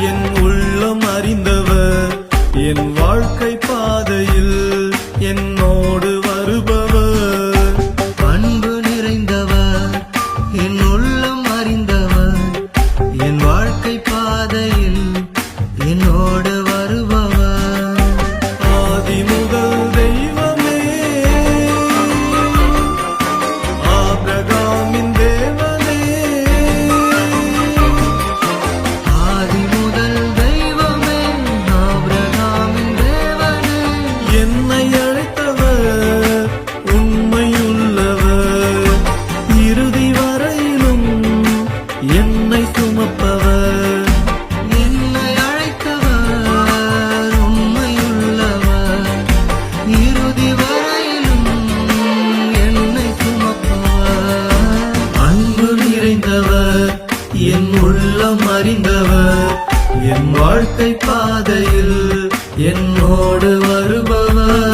என் உள்ளம் அறிந்தவர், என் வாழ்க்கை பாதையில் என்னோடு வருபவர். அன்பு நிறைந்தவர், என் உள்ளம் அறிந்தவர், என் வாழ்க்கை பாதையில் என்னோடு வருபவர். ஆதி முதல் தெய்வமே, ஆபிரகாமின் தேவனே, ஆதி முதல் தெய்வமே, ஆபிரகாமின் தேவனே, என்னை அழைத்தவர் உண்மையுள்ளவர், இறுதி வரையிலும் என்னை சுமப்பவர். என்னை அழைத்தவர் உண்மையுள்ளவர், இறுதி வரையிலும் என்னை சுமப்பவர். அன்பு நிறைந்தவர், என் உள்ளம் அறிந்தவர், என் வாழ்க்கை பாதையில் என்னோடு வருபவர்.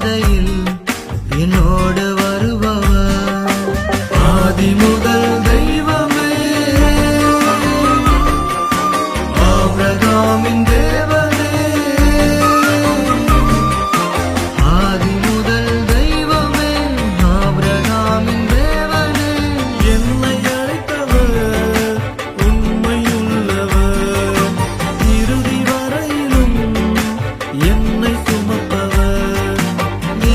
பாதையில் என்னோடு வருபவர். ஆதி முதல் தெய்வமே, ஆபிரகாமின் தேவனே, ஆதி முதல் தெய்வமே, ஆபிரகாமின் தேவனே, என்னை அழைத்தவர் உண்மையுள்ளவர், இறுதி வரையிலும் என்னை சுமப்பவர்.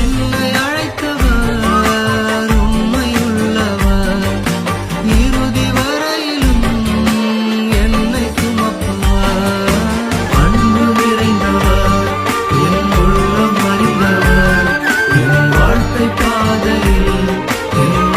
என்னை அழைத்தவர் உண்மையுள்ளவர், இறுதி வரையிலும் என்னை சுமப்பவர். அன்பு நிறைந்தவர், என் உள்ளம் அறிந்தவர், என் வாழ்க்கை பாதையில் என்